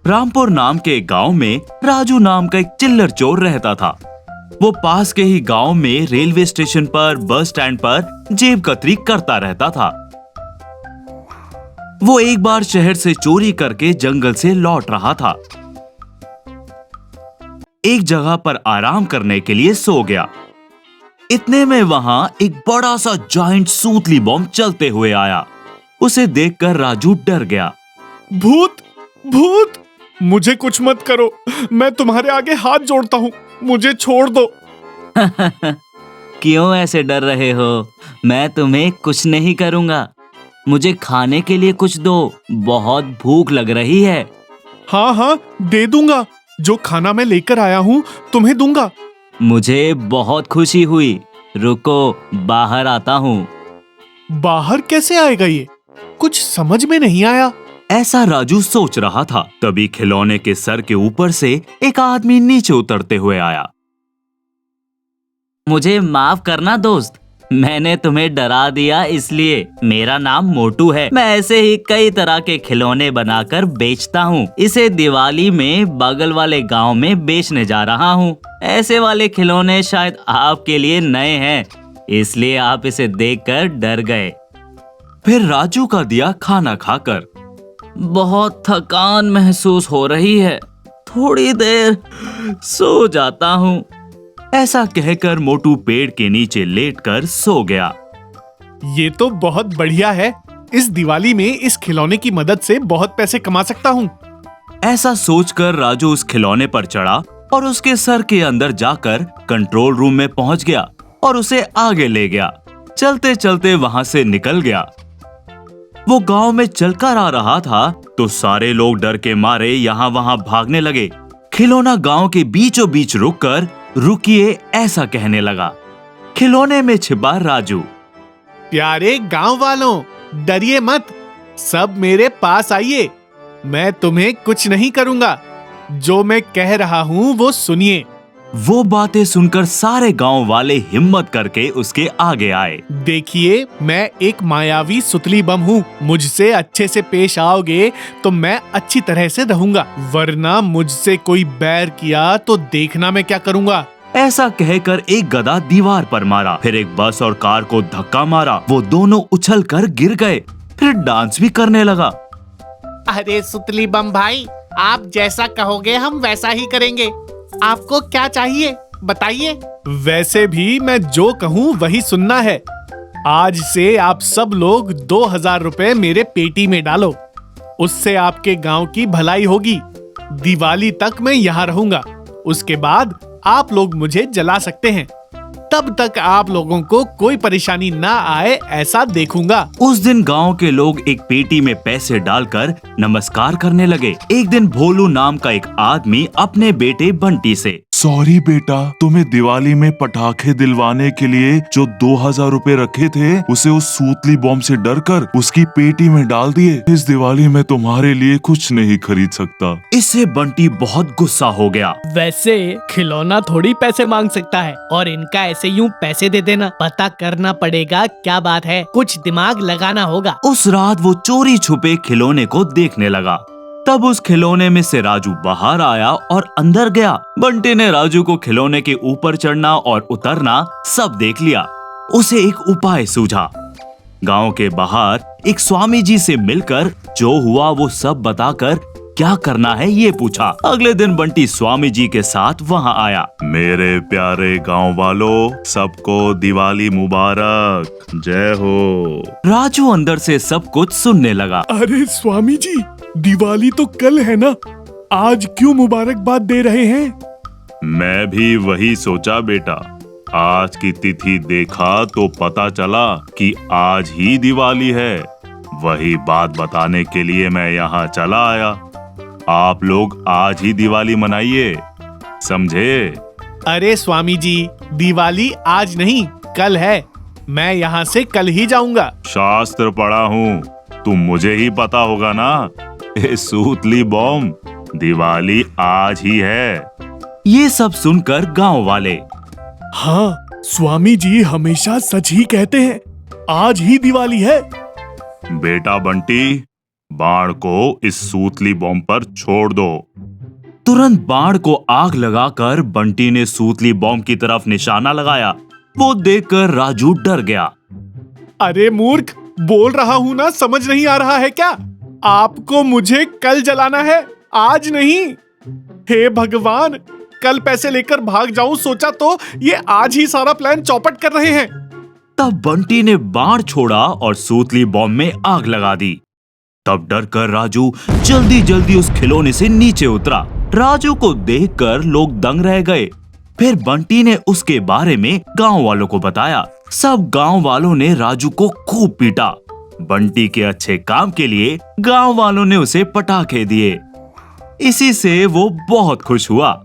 रामपुर नाम के एक गांव में राजू नाम का एक चिल्लर चोर रहता था। वो पास के ही गांव में रेलवे स्टेशन पर, बस स्टैंड पर जेब कतरी करता रहता था। वो एक बार शहर से चोरी करके जंगल से लौट रहा था। एक जगह पर आराम करने के लिए सो गया। इतने में वहां एक बड़ा सा जायंट सूतली बॉम्ब चलते हुए आया। उसे देखकर राजू डर गया। भूत, भूत, मुझे कुछ मत करो, मैं तुम्हारे आगे हाथ जोड़ता हूँ, मुझे छोड़ दो। क्यों ऐसे डर रहे हो? मैं तुम्हें कुछ नहीं करूंगा। मुझे खाने के लिए कुछ दो, बहुत भूख लग रही है। हाँ हाँ, दे दूंगा। जो खाना मैं लेकर आया हूँ तुम्हें दूंगा। मुझे बहुत खुशी हुई। रुको, बाहर आता हूँ। बाहर कैसे आएगा ये? कुछ समझ में नहीं आया। ऐसा राजू सोच रहा था, तभी खिलौने के सर के ऊपर से एक आदमी नीचे उतरते हुए आया। मुझे माफ करना दोस्त, मैंने तुम्हें डरा दिया इसलिए। मेरा नाम मोटू है। मैं ऐसे ही कई तरह के खिलौने बनाकर बेचता हूँ। इसे दिवाली में बगल वाले गांव में बेचने जा रहा हूँ। ऐसे वाले खिलौने शायद आपके लिए नए हैं, इसलिए आप इसे देखकर डर गए। फिर राजू का दिया खाना खाकर, बहुत थकान महसूस हो रही है, थोड़ी देर सो जाता हूँ। ऐसा कहकर मोटू पेड़ के नीचे लेटकर सो गया। ये तो बहुत बढ़िया है। इस दिवाली में इस खिलौने की मदद से बहुत पैसे कमा सकता हूँ। ऐसा सोचकर राजू उस खिलौने पर चढ़ा और उसके सर के अंदर जाकर कंट्रोल रूम में पहुंच गया और उसे आगे ले गया। चलते चलते वहां से निकल गया। वो गांव में चलकर आ रहा था तो सारे लोग डर के मारे यहाँ वहां भागने लगे। खिलौना गांव के बीचों बीच रुककर रुकिए ऐसा कहने लगा। खिलौने में छिपा राजू। प्यारे गांव वालों, डरिए मत, सब मेरे पास आइए। मैं तुम्हें कुछ नहीं करूंगा। जो मैं कह रहा हूँ वो सुनिए। वो बातें सुनकर सारे गांव वाले हिम्मत करके उसके आगे आए। देखिए, मैं एक मायावी सुतली बम हूँ। मुझसे अच्छे से पेश आओगे तो मैं अच्छी तरह से रहूंगा, वरना मुझसे कोई बैर किया तो देखना मैं क्या करूंगा। ऐसा कहकर एक गदा दीवार पर मारा, फिर एक बस और कार को धक्का मारा। वो दोनों उछलकर गिर गए, फिर डांस भी करने लगा। अरे सुतली बम भाई, आप जैसा कहोगे हम वैसा ही करेंगे। आपको क्या चाहिए बताइए। वैसे भी मैं जो कहूँ वही सुनना है। आज से आप सब लोग 2000 रुपए मेरे पेटी में डालो। उससे आपके गांव की भलाई होगी। दिवाली तक मैं यहाँ रहूंगा। उसके बाद आप लोग मुझे जला सकते हैं। तब तक आप लोगों को कोई परेशानी ना आए ऐसा देखूंगा। उस दिन गांव के लोग एक पेटी में पैसे डालकर नमस्कार करने लगे। एक दिन भोलू नाम का एक आदमी अपने बेटे बंटी से, सॉरी बेटा, तुम्हें दिवाली में पटाखे दिलवाने के लिए जो 2000 रुपए रखे थे उसे उस सूतली बॉम्ब से डरकर उसकी पेटी में डाल दिए। इस दिवाली में तुम्हारे लिए कुछ नहीं खरीद सकता। इससे बंटी बहुत गुस्सा हो गया। वैसे खिलौना थोड़ी पैसे मांग सकता है और इनका ऐसे यूं पैसे दे देना। पता करना पड़ेगा क्या बात है, कुछ दिमाग लगाना होगा। उस रात वो चोरी छुपे खिलौने को देखने लगा। तब उस खिलौने में से राजू बाहर आया और अंदर गया। बंटी ने राजू को खिलौने के ऊपर चढ़ना और उतरना सब देख लिया। उसे एक उपाय सूझा। गांव के बाहर एक स्वामी जी से मिलकर जो हुआ वो सब बताकर क्या करना है ये पूछा। अगले दिन बंटी स्वामी जी के साथ वहां आया। मेरे प्यारे गांव वालों, सबको दिवाली मुबारक, जय हो। राजू अंदर से सब कुछ सुनने लगा। अरे स्वामी जी, दिवाली तो कल है ना, आज क्यों मुबारकबाद दे रहे हैं? मैं भी वही सोचा बेटा। आज की तिथि देखा तो पता चला कि आज ही दिवाली है। वही बात बताने के लिए मैं यहाँ चला आया। आप लोग आज ही दिवाली मनाइए, समझे? अरे स्वामी जी, दिवाली आज नहीं कल है। मैं यहाँ से कल ही जाऊंगा। शास्त्र पढ़ा हूँ, तुम मुझे ही पता होगा ना। सूतली बॉम्ब, दिवाली आज ही है। ये सब सुनकर गांव वाले, हाँ, स्वामी जी हमेशा सच ही कहते हैं। आज ही दिवाली है। बेटा बंटी, बाण को इस सूतली बॉम्ब पर छोड़ दो। तुरंत बाण को आग लगाकर बंटी ने सूतली बॉम्ब की तरफ निशाना लगाया। वो देखकर राजू डर गया। अरे मूर्ख, बोल रहा हूं ना, समझ नहीं आ रहा है क्या? आपको मुझे कल जलाना है, आज नहीं। हे भगवान, कल पैसे लेकर भाग जाऊं सोचा तो ये आज ही सारा प्लान चौपट कर रहे हैं। तब बंटी ने बाण छोड़ा और सूतली बॉम्ब में आग लगा दी। तब डरकर राजू जल्दी जल्दी उस खिलौने से नीचे उतरा। राजू को देखकर लोग दंग रह गए। फिर बंटी ने उसके बारे में गांव वालों को बताया। सब गांव वालों ने राजू को खूब पीटा। बंटी के अच्छे काम के लिए गांव वालों ने उसे पटाखे दिए। इसी से वो बहुत खुश हुआ।